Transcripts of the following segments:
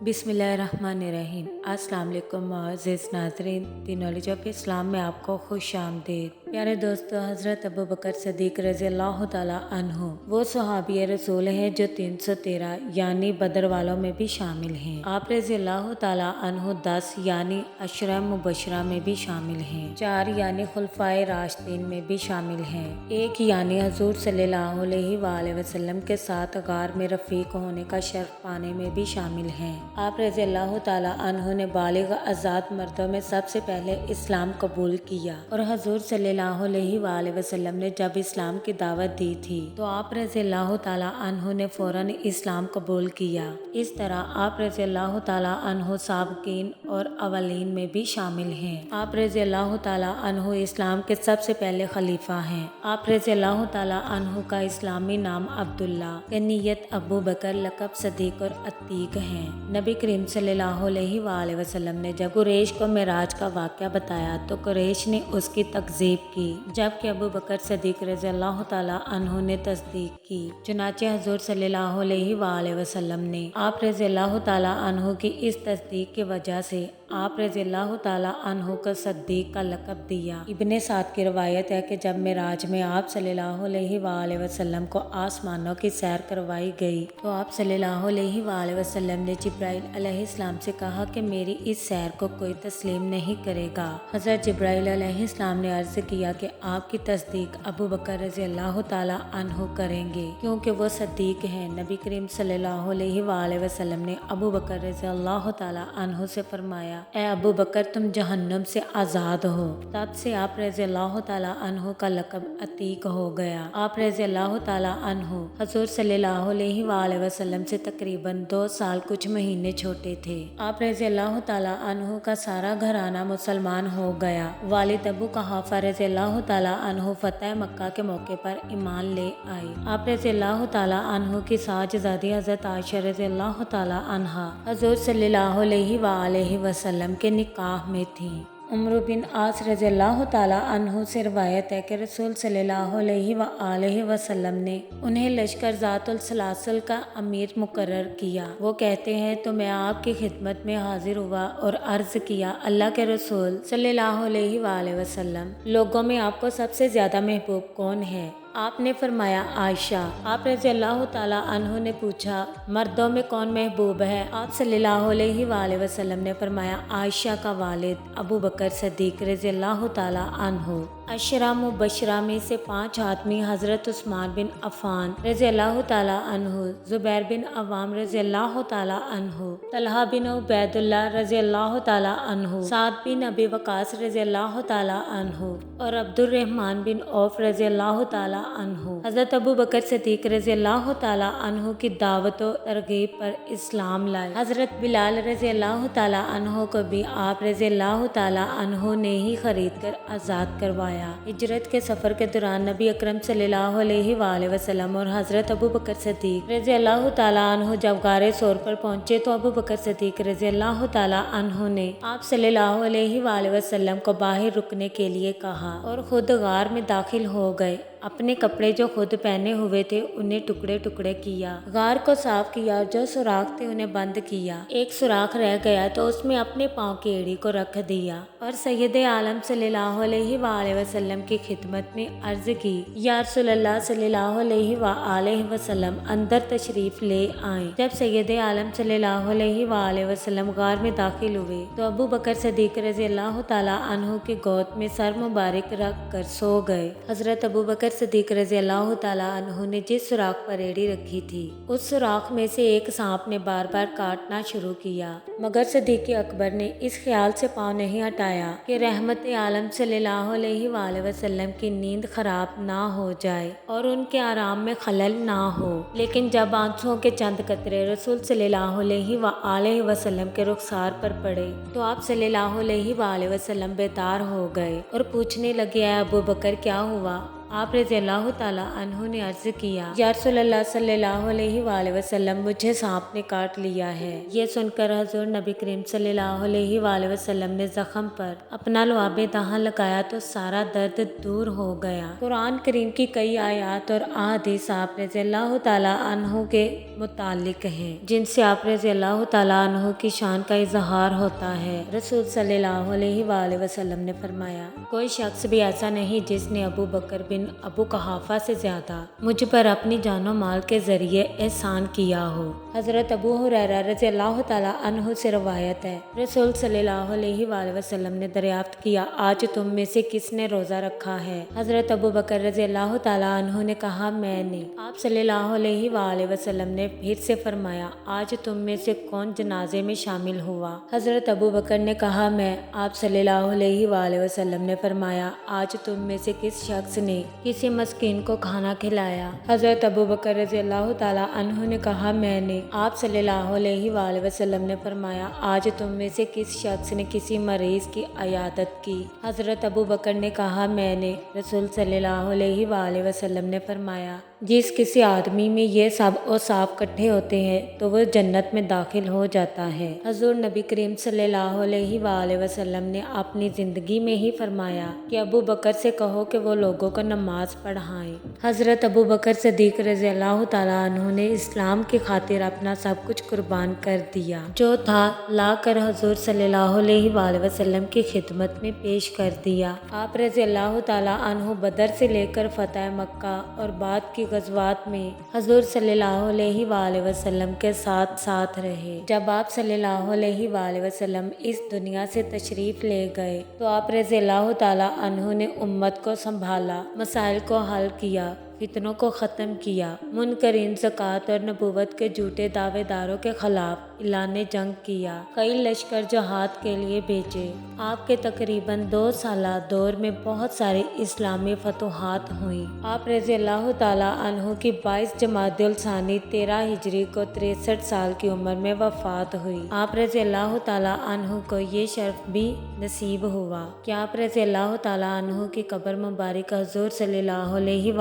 बिस्मिल्लाहिर्रहमानिर्रहीम। अस्सलाम वालेकुम मुअज़्ज़िज़ नाज़रीन, दी नॉलेज ऑफ इस्लाम में आपको खुश आमदीद। प्यारे दोस्तों, हज़रत अबू बकर सदीक़ रज़ी अल्लाह ताला अन्हु वो सहाबी रसूल हैं जो 313 यानी बदर वालों में भी शामिल हैं। आप रज़ी अल्लाह ताला अन्हु 10 यानी अशरा मुबशरा में भी शामिल हैं। 4 यानी खुलफाए राशिदीन में भी शामिल हैं। 1 यानी हज़ूर सल्लल्लाहु अलैहि वसल्लम के साथ गार में रफ़ीक होने का शर्फ पाने में भी शामिल हैं। आप रज़ी अल्लाह ताला अन्हु ने बालिग आज़ाद मर्दों में सबसे पहले इस्लाम कबूल किया और हज़ूर सल्लल्लाहु अलैहि वसल्लम ने जब इस्लाम की दावत दी थी तो आप रज़ी अल्लाह ताला अन्हु ने फौरन इस्लाम कबूल किया। इस तरह आप रज़ी अल्लाह ताला अन्हु साबिकीन और अवलीन में भी शामिल हैं। आप रज़ी अल्लाह ताला अन्हु इस्लाम के सबसे पहले खलीफा हैं। आप रज़ी अल्लाह ताला अन्हु का इस्लामी नाम अब्दुल्ला, कनीयत अबू बकर, लक़ब सदीक और अतीक हैं। नबी करीम सल्लल्लाहु अलैहि वसल्लम ने जब कुरैश को मेराज का वाक़या बताया तो कुरैश ने उसकी तकज़ीब की, जबकि अबू बकर सदीक रज़ी अल्लाह ताला अन्हु ने तस्दीक की। चुनाचे हज़ूर सल्लल्लाहु अलैहि वसल्लम ने आप रज़ी अल्लाह ताला अन्हु की इस तस्दीक की वजह से आप रज़ी अल्लाह ताला अन्हु को सद्दीक का लक़ब दिया। इब्ने साद की रवायत है कि जब मेराज में आप सल्लल्लाहु अलैहि वसल्लम को आसमानों की सैर करवाई गई तो आप सल्लल्लाहु अलैहि वसल्लम ने जिब्राइल अलैहिस्सलाम से कहा कि मेरी इस सैर को कोई तस्लीम नहीं करेगा। हज़रत जिब्राइल अलैहिस्सलाम ने अर्ज़ किया कि आपकी तस्दीक अबू बकर रज़ी अल्लाह ताला अन्हु करेंगे क्योंकि वो सद्दीक हैं। नबी करीम सल्लल्लाहु अलैहि वसल्लम ने अबू बकर रज़ी अल्लाह ताला अन्हु से फरमाया, ए अबू बकर, तुम जहन्नम से आज़ाद हो। तब से आप रज़ी अल्लाह ताला अन्हु का लक़ब अतीक हो गया। आप रज़ी अल्लाह ताला अन्हु हज़ूर सल्लल्लाहु अलैहि वसल्लम से तकरीबन 2 साल कुछ महीने छोटे थे। आप रज़ी अल्लाह ताला अन्हु का सारा घराना मुसलमान हो गया। वालिद अबू कहाफा रज़ी अल्लाह ताला अन्हु फतह मक्का के मौके पर ईमान ले आए। आप रज़ी अल्लाह ताला अन्हु की साहबजादी हज़रत आयशा रज़ी अल्लाह ताला अन्हा हज़ूर सल्लल्लाहु अलैहि वसल्लम के निकाह में थी। उम्र बिन आस रज़ी अल्लाह ताला अन्हु से रवायत है कि रसूल सल्लल्लाहु अलैहि वसल्लम ने उन्हें लश्कर ज़ातुल सलासल का अमीर मुकर्रर किया। वो कहते हैं तो मैं आपकी खिदमत में हाजिर हुआ और अर्ज़ किया, अल्लाह के रसूल सल्लल्लाहु अलैहि वसल्लम, लोगों में आपको सबसे ज़्यादा महबूब कौन है? आपने फरमाया, आयशा। आप रज़ी अल्लाह ताला अन्हु ने पूछा, मर्दों में कौन महबूब है? आप सल्लल्लाहु अलैहि वसल्लम ने फरमाया, आयशा का वालिद अबू बकर सदीक रज़ी अल्लाह ताला अन्हु। अशरा मुबशरा में से 5 आदमी हज़रत उस्मान बिन अफ़ान रज़ी अल्लाह ताला अन्हु, ज़ुबैर बिन अवाम रज़ी अल्लाह ताला अन्हु, तलहा बिन उबैदुल्लाह रज़ी अल्लाह ताला अन्हु, साद बिन अबी वक़ास रज़ी अल्लाह ताला अन्हु और अब्दुर्रहमान बिन औफ रज़ी अल्लाह ताला अन्हु हज़रत अबू बकर सदीक रज़ी अल्लाह ताला अन्हु की दावत और तरगीब पर इस्लाम लाए। हज़रत बिलाल रज़ी अल्लाह ताला अन्हु को भी आप रज़ी अल्लाह ताला अन्हु ने ही खरीद कर आज़ाद करवाया। हिजरत के सफ़र के दौरान नबी अकरम सल्लल्लाहु अलैहि वसल्लम और हज़रत अबू बकर सदीक रज़ी अल्लाह ताला अन्हु जब गारे सौर पर पहुँचे तो अबू बकर सदीक रज़ी अल्लाह ताला अन्हु ने आप सल्लल्लाहु अलैहि वसल्लम को बाहर रुकने के लिए कहा और खुद गार में दाखिल हो गए। अपने कपड़े जो खुद पहने हुए थे उन्हें टुकड़े टुकड़े किया, गार को साफ किया और जो सुराख थे उन्हें बंद किया। एक सुराख रह गया तो उसमें अपने पाँव की एड़ी को रख दिया और सैयद आलम सल्लल्लाहु अलैहि वसल्लम की खिदमत में अर्ज की, या रसूलल्लाह सल्लल्लाहु अलैहि वसल्लम अंदर तशरीफ ले आए। जब सैयद आलम सल्लल्लाहु अलैहि वसल्लम गार में दाखिल हुए तो अबू बकर सदीक रज़ी अल्लाह ताला अन्हु की गोद में सर मुबारक रख कर सो गए। हज़रत अबू बकर सदीक रज़ी अल्लाह ताला अन्हु ने जिस सुराख पर एड़ी रखी थी उस सुराख में से एक सांप ने बार बार काटना शुरू किया, मगर सदीक अकबर ने इस ख्याल से पाँव नहीं हटाया कि रहमत आलम सल्लल्लाहु अलैहि वसल्लम की नींद खराब ना हो जाए और उनके आराम में खलल ना हो। लेकिन जब आंसुओं के चंद कतरे रसूल सल्लल्लाहु अलैहि वसल्लम के रुखसार पर पड़े तो आप सल्लल्लाहु अलैहि वसल्लम बेदार हो गए और पूछने लगे, अबू बकर क्या हुआ? आप रज़ी अल्लाह ताला अन्हु ने अर्ज किया, या रसूल अल्लाह सल्लल्लाहु अलैहि वसल्लम, मुझे सांप ने काट लिया है। ये सुनकर हजूर नबी करीम सल्लल्लाहु अलैहि वसल्लम ने जख्म पर अपना लुआबे दहां लगाया तो सारा दर्द दूर हो गया। कुरान करीम की कई आयत और अहादीस आप रज़ी अल्लाह ताला अन्हु के मुतालिक हैं, जिनसे आप रज़ी अल्लाह ताला अन्हु की शान का इजहार होता है। रसूल सल्लल्लाहु अलैहि वसल्लम ने फरमाया, कोई शख्स भी ऐसा नहीं जिसने अबू बकर बिन अबू कहाफा से ज्यादा मुझ पर अपनी जानो माल के जरिए एहसान किया हो। हजरत अबू हुरैरा रज़ी अल्लाह ताला अन्हु से रवायत है, रसूल सल्लल्लाहु अलैहि वसल्लम ने दरियाफ्त किया, आज तुम में से किसने रोजा रखा है? हजरत अबू बकर रज़ी अल्लाह ताला अन्हु ने कहा, मैंने। आप सल्लल्लाहु अलैहि वसल्लम ने फिर से फरमाया, आज तुम में से कौन जनाजे में शामिल हुआ? हजरत अबू बकर ने कहा, मैं। आप सल्लल्लाहु अलैहि वसल्लम ने फरमाया, आज तुम में से किस शख्स ने किसी मस्कीन को खाना खिलाया? हजरत अबू बकर रज़ी अल्लाह ताला अन्हु ने कहा, मैंने। आप सल्लल्लाहु अलैहि वसल्लम ने फरमाया, आज तुम में से किस शख्स ने किसी मरीज की अयादत की? हजरत अबू बकर ने कहा, मैंने। रसूल सल्लल्लाहु अलैहि वसल्लम ने फरमाया, जिस किसी आदमी में ये सब औसाफ इकट्ठे होते हैं तो वह जन्नत में दाखिल हो जाता है। हजूर नबी करीम सल्लल्लाहु अलैहि वसल्लम ने अपनी जिंदगी में ही फरमाया कि अबू बकर से कहो कि वो लोगों को नमाज पढ़ाएं। हजरत अबू बकर सदीक रज़ी अल्लाह ताला अन्हु ने इस्लाम की खातिर अपना सब कुछ कुर्बान कर दिया, जो था ला कर हजूर सल्लल्लाहु अलैहि वसल्लम की खिदमत में पेश कर दिया। आप रज़ी अल्लाह ताला अन्हु बदर से लेकर फतह मक्का और बाद की गज़वात में हजूर सल्लल्लाहु अलैहि वसल्लम के साथ साथ रहे। जब आप सल्लल्लाहु अलैहि वसल्लम इस दुनिया से तशरीफ ले गए तो आप रज़ी अल्लाह ताला अन्हु ने उम्मत को संभाला, मसाइल को हल किया, फितनों को ख़त्म किया, मुनकरीन ज़कात और नबूवत के झूठे दावेदारों के खिलाफ ऐलान जंग किया, कई लश्कर जहाद के लिए भेजे। आपके तकरीबन 2 साला दौर में बहुत सारी इस्लामी फतुहात हुई। आप रज़ी अल्लाह ताला अन्हु की 22 जमादुल सानी 13 हिजरी को 63 साल की उम्र में वफात हुई। आप रज़ी अल्लाह ताला अन्हु को ये शर्फ भी नसीब हुआ कि आप रज़ी अल्लाह ताला अन्हु की कब्र मुबारक हजूर सल्लल्लाहु अलैहि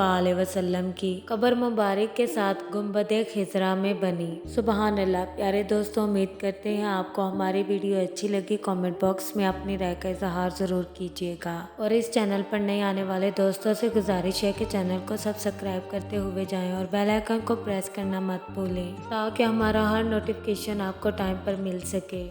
वसल्लम की कब्र मुबारक के साथ गुंबद खिजरा में बनी। सुबहान अल्लाह। प्यारे दोस्तों, उम्मीद करते हैं आपको हमारी वीडियो अच्छी लगी। कमेंट बॉक्स में अपनी राय का इजहार ज़रूर कीजिएगा और इस चैनल पर नए आने वाले दोस्तों से गुजारिश है कि चैनल को सब्सक्राइब करते हुए जाएं और बेल आइकन को प्रेस करना मत भूलें ताकि हमारा हर नोटिफिकेशन आपको टाइम पर मिल सके।